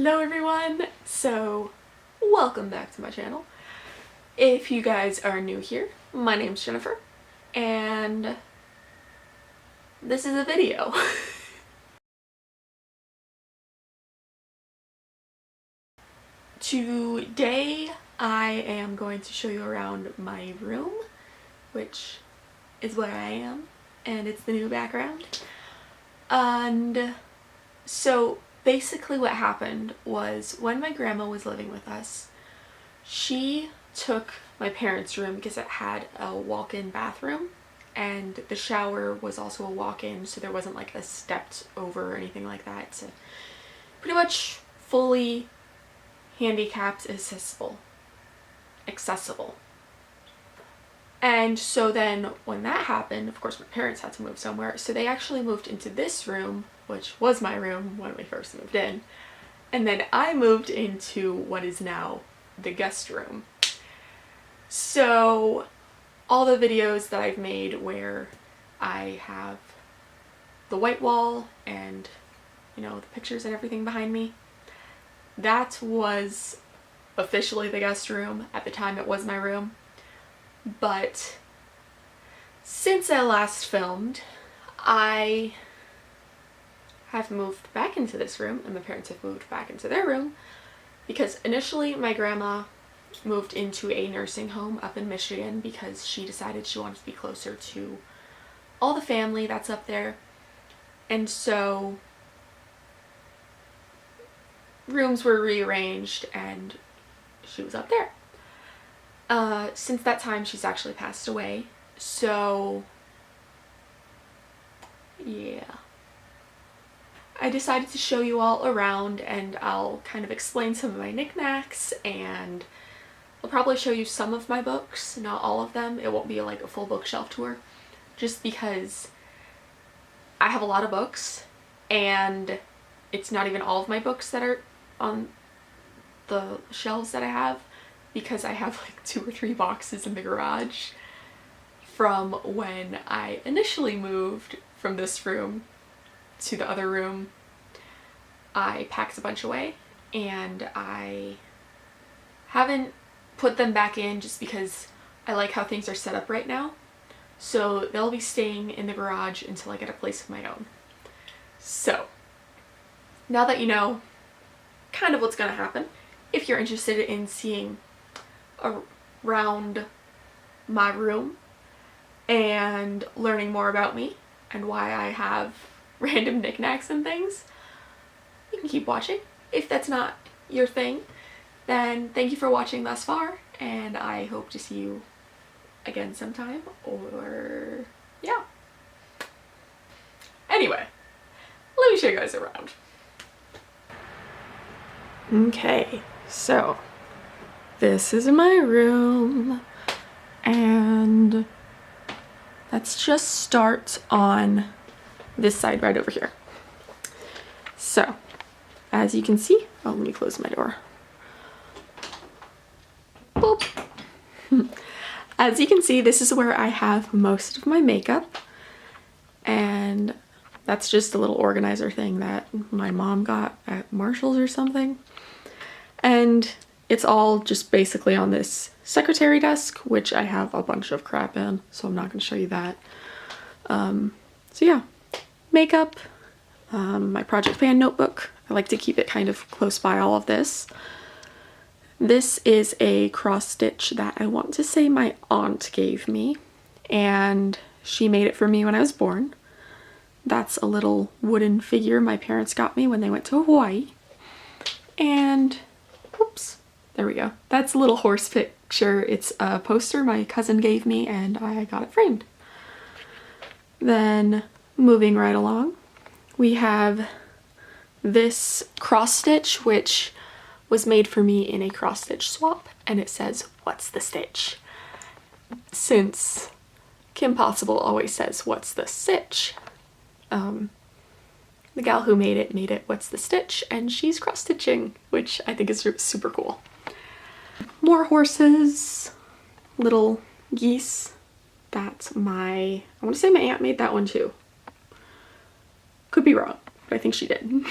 Hello everyone! So, welcome back to my channel. If you guys are new here, my name's Jennifer, and this is a video. Today I am going to show you around my room, which is where I am, and it's the new background. And so basically what happened was when my grandma was living with us, she took my parents' room because it had a walk-in bathroom and the shower was also a walk-in, so there wasn't like a stepped over or anything like that. It's pretty much fully handicapped accessible. And so then when that happened, of course my parents had to move somewhere, so they actually moved into this room, which was my room when we first moved in, and then I moved into what is now the guest room. So all the videos that I've made where I have the white wall and, you know, the pictures and everything behind me, that was officially the guest room. At the time it was my room. But since I last filmed, I have moved back into this room and my parents have moved back into their room because initially my grandma moved into a nursing home up in Michigan because she decided she wanted to be closer to all the family that's up there. And so rooms were rearranged and she was up there. Since that time she's actually passed away, so yeah. I decided to show you all around and I'll kind of explain some of my knickknacks, and I'll probably show you some of my books, not all of them. It won't be like a full bookshelf tour, just because I have a lot of books and it's not even all of my books that are on the shelves that I have, because I have like 2 or 3 boxes in the garage from when I initially moved from this room to the other room. I packed a bunch away and I haven't put them back in just because I like how things are set up right now. So they'll be staying in the garage until I get a place of my own. So now that you know kind of what's gonna happen, if you're interested in seeing around my room and learning more about me and why I have random knickknacks and things, you can keep watching. If that's not your thing, then thank you for watching thus far, and I hope to see you again sometime, or yeah. Anyway, let me show you guys around. Okay, so this is my room, and let's just start on this side right over here. So, as you can see, oh, let me close my door. Boop. As you can see, this is where I have most of my makeup, and that's just a little organizer thing that my mom got at Marshall's or something. And it's all just basically on this secretary desk, which I have a bunch of crap in, so I'm not going to show you that. So yeah, makeup, my Project Pan notebook. I like to keep it kind of close by all of this. This is a cross stitch that I want to say my aunt gave me, and she made it for me when I was born. That's a little wooden figure my parents got me when they went to Hawaii. And oops, there we go. That's a little horse picture. It's a poster my cousin gave me and I got it framed. Then moving right along, we have this cross stitch, which was made for me in a cross stitch swap, and it says, "What's the stitch?" Since Kim Possible always says, "What's the stitch?" The gal who made it "What's the stitch?" and she's cross stitching, which I think is super cool. More horses, little geese. That's I want to say my aunt made that one too. Could be wrong, but I think she did.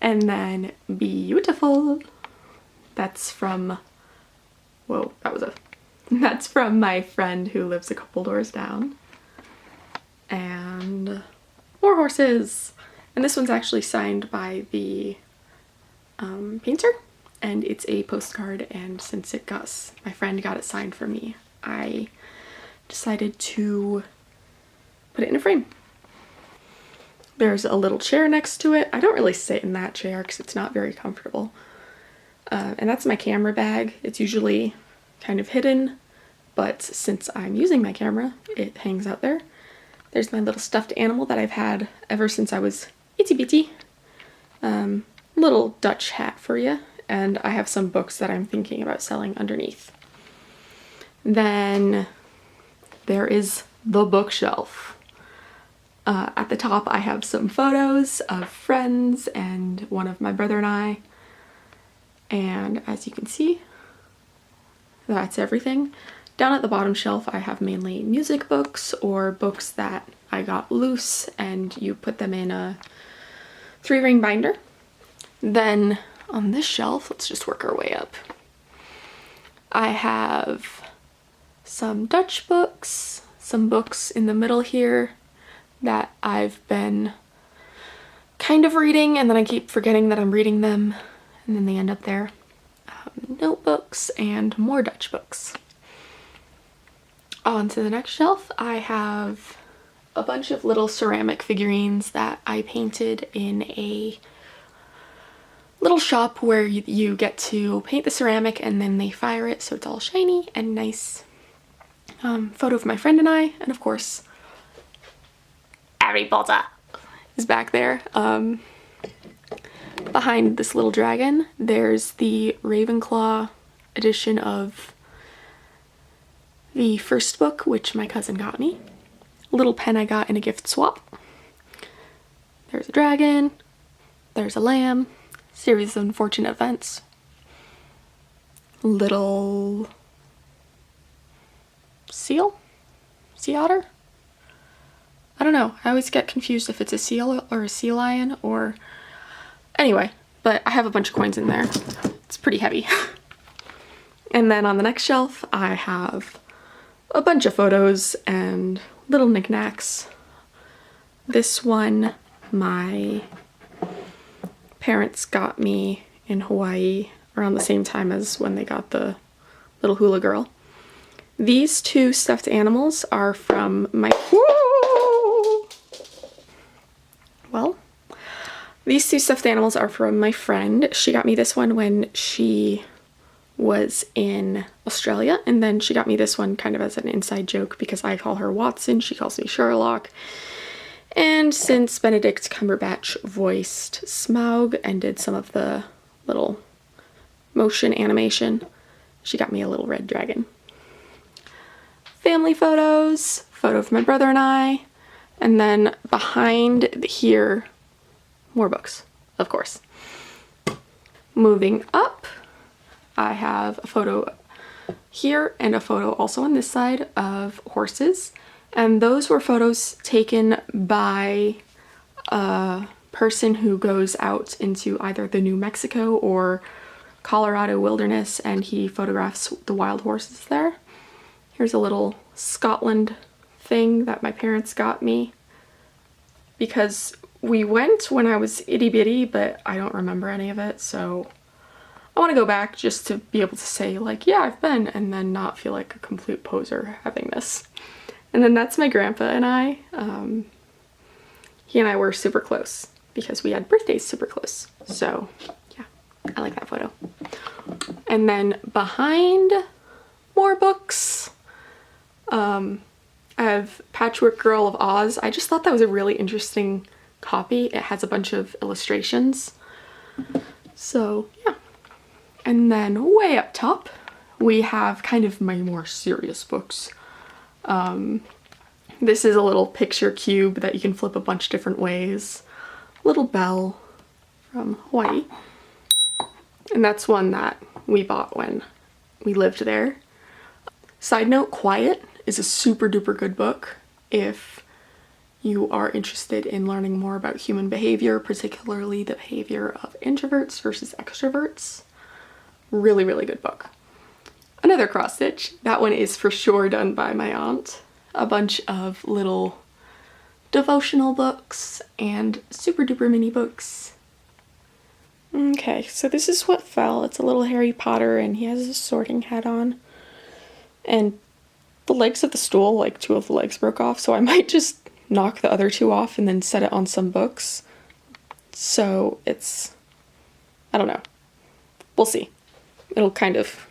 And then beautiful. That's from, whoa, that's from my friend who lives a couple doors down. And more horses. And this one's actually signed by the painter, and it's a postcard, and since my friend got it signed for me, I decided to put it in a frame. There's a little chair next to it. I don't really sit in that chair because it's not very comfortable. And that's my camera bag. It's usually kind of hidden, but since I'm using my camera, it hangs out there. There's my little stuffed animal that I've had ever since I was itty bitty. Little Dutch hat for you. And I have some books that I'm thinking about selling underneath. Then there is the bookshelf. At the top I have some photos of friends and one of my brother and I. And as you can see, that's everything. Down at the bottom shelf I have mainly music books or books that I got loose and you put them in a 3-ring binder. Then on this shelf, let's just work our way up. I have some Dutch books, some books in the middle here that I've been kind of reading and then I keep forgetting that I'm reading them and then they end up there. Notebooks and more Dutch books. On to the next shelf, I have a bunch of little ceramic figurines that I painted in a little shop where you get to paint the ceramic and then they fire it so it's all shiny and nice. Photo of my friend and I, and of course Harry Potter is back there. Behind this little dragon there's the Ravenclaw edition of the first book, which my cousin got me. A little pen I got in a gift swap. There's a dragon, there's a lamb, series of unfortunate events, little seal? Sea otter? I don't know. I always get confused if it's a seal or a sea lion or... Anyway, but I have a bunch of coins in there. It's pretty heavy. And then on the next shelf I have a bunch of photos and little knickknacks. This one my parents got me in Hawaii around the same time as when they got the little hula girl. These two stuffed animals are from my... Well, these two stuffed animals are from my friend. She got me this one when she was in Australia, and then she got me this one kind of as an inside joke because I call her Watson, she calls me Sherlock. And since Benedict Cumberbatch voiced Smaug and did some of the little motion animation, she got me a little red dragon. Family photos, photo of my brother and I, and then behind here, more books, of course. Moving up, I have a photo here and a photo also on this side of horses. And those were photos taken by a person who goes out into either the New Mexico or Colorado wilderness and he photographs the wild horses there. Here's a little Scotland thing that my parents got me because we went when I was itty bitty, but I don't remember any of it, so I want to go back just to be able to say like, yeah, I've been, and then not feel like a complete poser having this. And then that's my grandpa and I. He and I were super close because we had birthdays super close. So yeah, I like that photo. And then behind, more books. I have Patchwork Girl of Oz. I just thought that was a really interesting copy. It has a bunch of illustrations. So yeah. And then way up top, we have kind of my more serious books. This is a little picture cube that you can flip a bunch of different ways. Little bell from Hawaii. And that's one that we bought when we lived there. Side note, Quiet is a super duper good book if you are interested in learning more about human behavior, particularly the behavior of introverts versus extroverts. Really, really good book. Another cross stitch. That one is for sure done by my aunt. A bunch of little devotional books and super duper mini books. Okay, so this is what fell. It's a little Harry Potter and he has a sorting hat on. And the legs of the stool, like 2 of the legs broke off, so I might just knock the other 2 off and then set it on some books. So it's, I don't know. We'll see. It'll kind of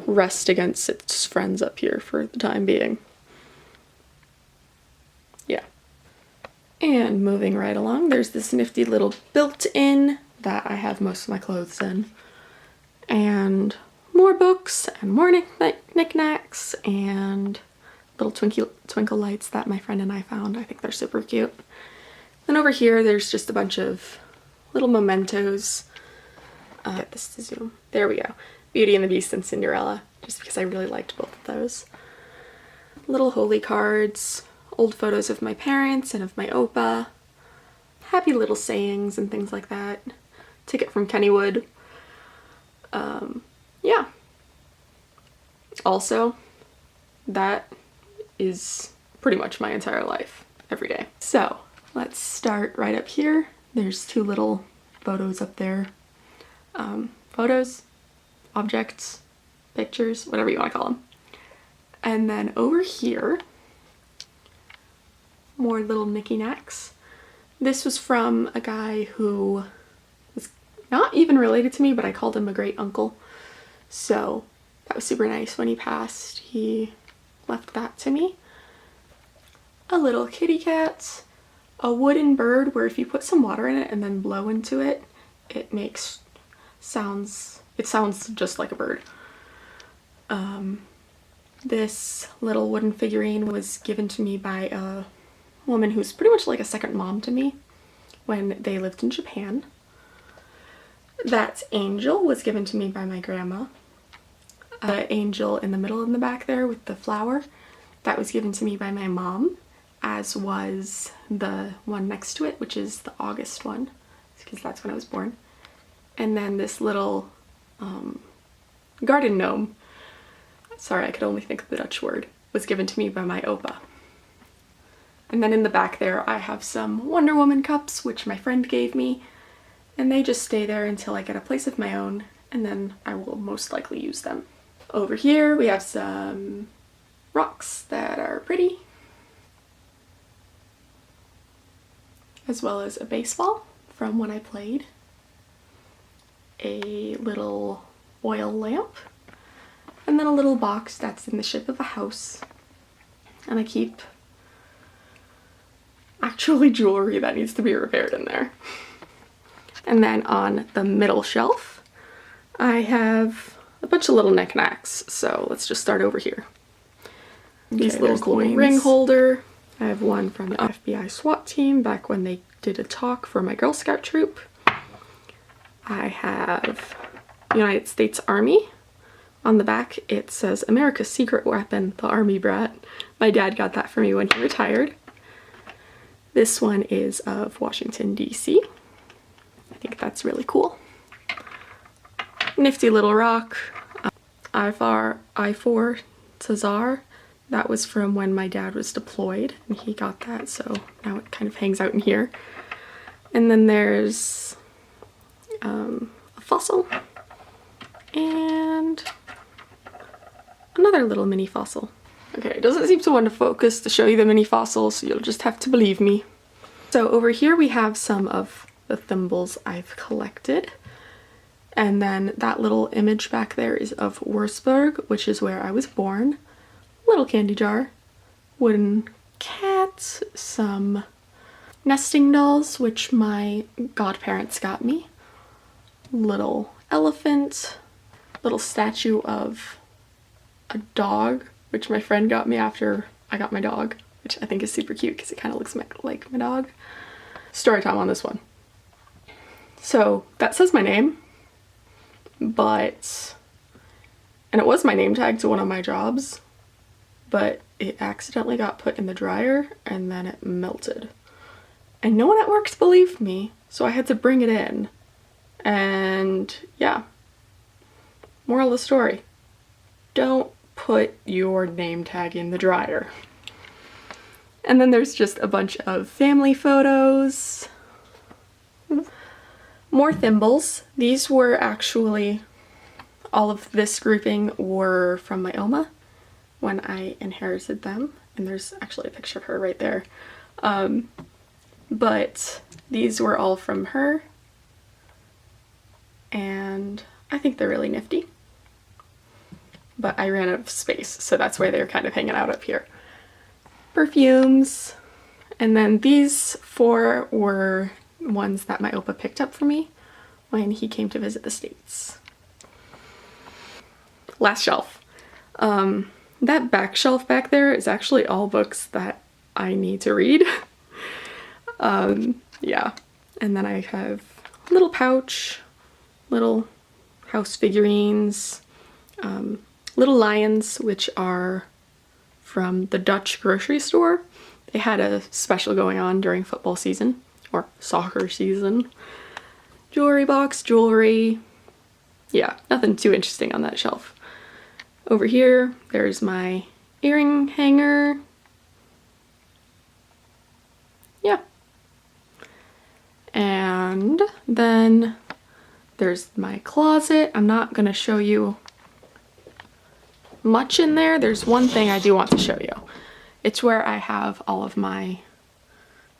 rest against its friends up here for the time being. Yeah. And moving right along, there's this nifty little built-in that I have most of my clothes in. And more books and more knickknacks and little twinkle lights that my friend and I found. I think they're super cute. Then over here there's just a bunch of little mementos. Get this to zoom. There we go. Beauty and the Beast and Cinderella, just because I really liked both of those. Little holy cards, old photos of my parents and of my Opa, happy little sayings and things like that. Ticket from Kennywood. Yeah. Also, that is pretty much my entire life, every day. So, let's start right up here. There's 2 little photos up there. Photos, objects, pictures, whatever you want to call them. And then over here, more little knicky-knacks. This was from a guy who was not even related to me, but I called him a great uncle. So that was super nice. When he passed, he left that to me. A little kitty cat, a wooden bird where if you put some water in it and then blow into it, it makes sounds. It sounds just like a bird. This little wooden figurine was given to me by a woman who's pretty much like a second mom to me when they lived in Japan. That angel was given to me by my grandma. The angel in the middle in the back there with the flower, that was given to me by my mom, as was the one next to it, which is the August one, because that's when I was born. And then this little garden gnome, sorry I could only think of the Dutch word, was given to me by my Opa. And then in the back there I have some Wonder Woman cups, which my friend gave me, and they just stay there until I get a place of my own, and then I will most likely use them. Over here we have some rocks that are pretty, as well as a baseball from when I played, a little oil lamp, and then a little box that's in the shape of a house. And I keep actually jewelry that needs to be repaired in there. And then on the middle shelf, I have a bunch of little knickknacks. So let's just start over here. These little coins. Ring holder. I have one from the FBI SWAT team back when they did a talk for my Girl Scout troop. I have United States Army. On the back it says America's secret weapon, the Army Brat. My dad got that for me when he retired. This one is of Washington, D.C. I think that's really cool. Nifty little rock. I-4 Cesar. That was from when my dad was deployed and he got that, so now it kind of hangs out in here. And then there's a fossil and another little mini fossil. Okay, it doesn't seem to want to focus to show you the mini fossils, so you'll just have to believe me. So over here we have some of the thimbles I've collected. And then that little image back there is of Wurzburg, which is where I was born. Little candy jar, wooden cat, some nesting dolls, which my godparents got me. Little elephant, little statue of a dog, which my friend got me after I got my dog, which I think is super cute because it kind of looks like my dog. Story time on this one. So that says my name, and it was my name tag to one of my jobs, but it accidentally got put in the dryer and then it melted. And no one at work believed me, so I had to bring it in. And yeah, moral of the story, don't put your name tag in the dryer. And then there's just a bunch of family photos. More thimbles. These were actually, all of this grouping were from my Oma when I inherited them. And there's actually a picture of her right there. But these were all from her. And I think they're really nifty. But I ran out of space, so that's why they're kind of hanging out up here. Perfumes. And then these 4 were ones that my Opa picked up for me when he came to visit the States. Last shelf. That back shelf back there is actually all books that I need to read. Yeah. And then I have a little pouch, little house figurines, little lions, which are from the Dutch grocery store. They had a special going on during football season, or soccer season. Jewelry box, jewelry. Yeah, nothing too interesting on that shelf. Over here, there's my earring hanger. Yeah. And then there's my closet. I'm not gonna show you much in there. There's one thing I do want to show you. It's where I have all of my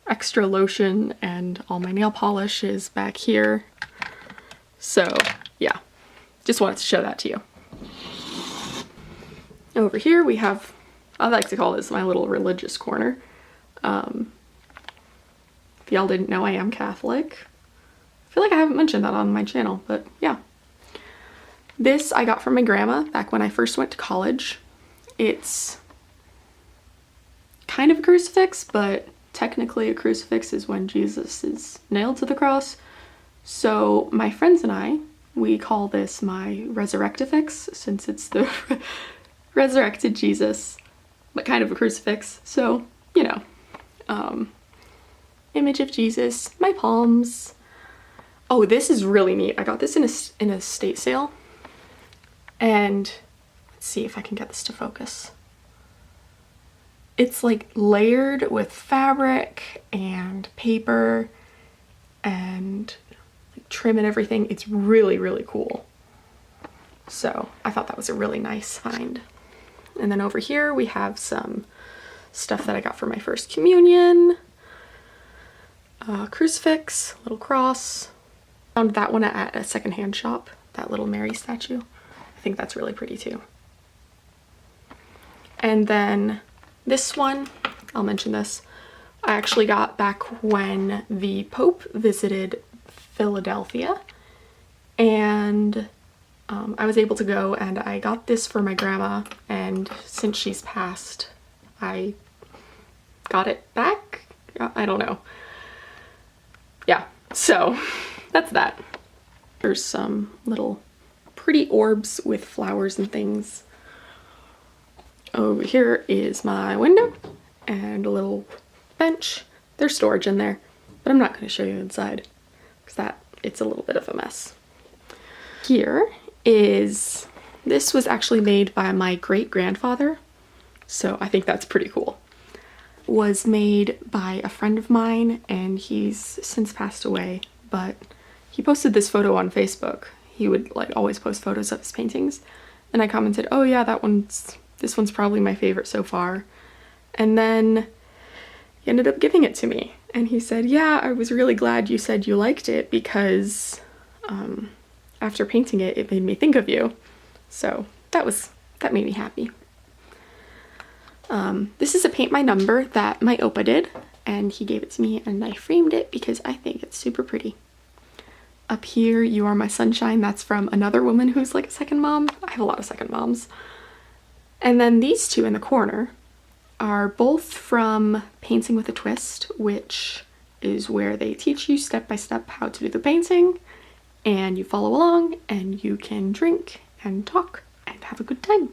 extra lotion and all my nail polish is back here. So yeah, just wanted to show that to you. Over here we have, I like to call this my little religious corner. If y'all didn't know, I am Catholic. I feel like I haven't mentioned that on my channel, but yeah. This I got from my grandma back when I first went to college. It's kind of a crucifix, but technically a crucifix is when Jesus is nailed to the cross. So my friends and I, we call this my resurrectifix, since it's the resurrected Jesus, but kind of a crucifix. So, you know, image of Jesus, my palms. Oh, this is really neat. I got this in a estate sale. And let's see if I can get this to focus. It's like layered with fabric and paper and like trim and everything. It's really, really cool. So I thought that was a really nice find. And then over here we have some stuff that I got for my first communion. Crucifix, little cross. Found that one at a secondhand shop, that little Mary statue. I think that's really pretty too. And then this one, I'll mention this, I actually got back when the Pope visited Philadelphia, and I was able to go, and I got this for my grandma, and since she's passed, I got it back? I don't know. Yeah, so that's that. There's some little pretty orbs with flowers and things. Over here is my window and a little bench. There's storage in there, but I'm not going to show you inside because it's a little bit of a mess. Here is, this was actually made by my great-grandfather, so I think that's pretty cool. Was made by a friend of mine, and he's since passed away, but he posted this photo on Facebook. He would like always post photos of his paintings, and I commented, oh yeah, this one's probably my favorite so far. And then he ended up giving it to me, and he said, yeah, I was really glad you said you liked it because after painting it, it made me think of you. So that made me happy. This is a paint my number that my Opa did, and he gave it to me, and I framed it because I think it's super pretty. Up here, You Are My Sunshine, that's from another woman who's like a second mom. I have a lot of second moms. And then these two in the corner are both from Painting with a Twist, which is where they teach you step by step how to do the painting, and you follow along, and you can drink and talk and have a good time.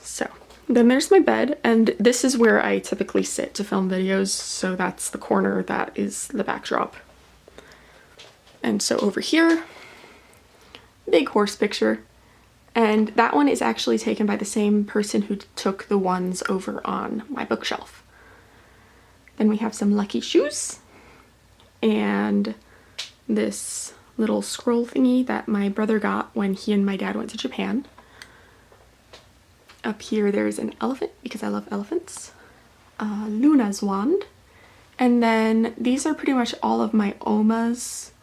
So then there's my bed, and this is where I typically sit to film videos, so that's the corner that is the backdrop. And so over here, big horse picture, and that one is actually taken by the same person who took the ones over on my bookshelf. Then we have some lucky shoes, and this little scroll thingy that my brother got when he and my dad went to Japan. Up here there's an elephant because I love elephants. Luna's wand. And then these are pretty much all of my Oma's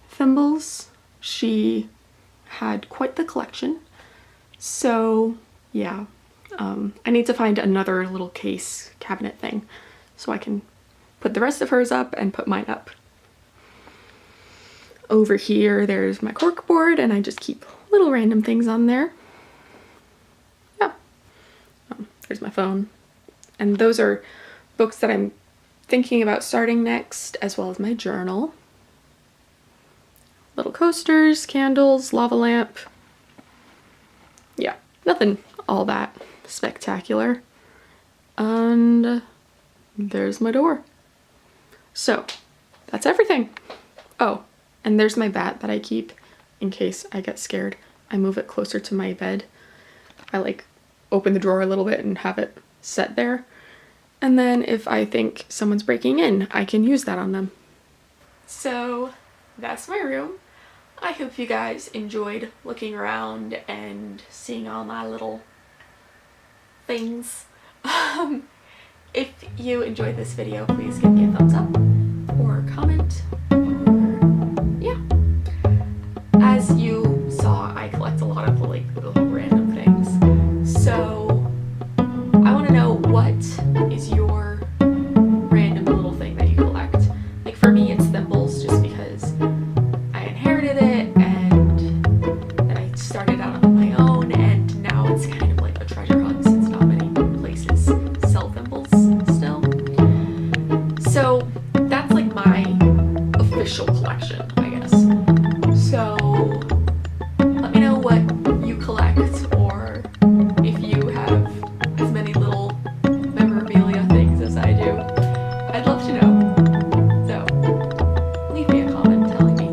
thimbles. She had quite the collection. So yeah, I need to find another little case cabinet thing so I can put the rest of hers up and put mine up. Over here there's my corkboard, and I just keep little random things on there. Yeah. There's my phone. And those are books that I'm thinking about starting next, as well as my journal. Little coasters, candles, lava lamp. Yeah, nothing all that spectacular. And there's my door. So that's everything. Oh, and there's my bat that I keep in case I get scared. I move it closer to my bed. I like open the drawer a little bit and have it set there. And then if I think someone's breaking in, I can use that on them. So that's my room. I hope you guys enjoyed looking around and seeing all my little things. If you enjoyed this video, please give me a thumbs up or comment. Yeah. As you saw, I collect a lot of like little random things. So I want to know, what is your random little thing that you collect? Like for me, it's thimbles, just because I inherited it and then I started out on my own, and now it's kind of like a treasure hunt since not many places sell thimbles still. So that's like my official collection, I guess. So let me know what you collect, or if you have as many little memorabilia things as I do. I'd love to know. So leave me a comment telling me.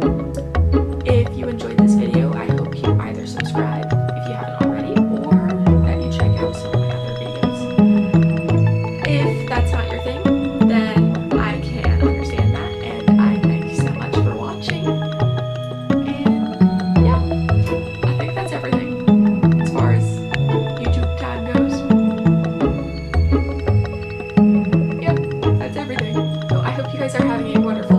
If you enjoyed this video, I hope you either subscribe if you haven't already, or that you check out some of my other videos. If that's not your thing, then I can understand that, and I thank you so much for watching. And yeah, I think that's everything as far as YouTube time goes. Yep, that's everything. So I hope you guys are having a wonderful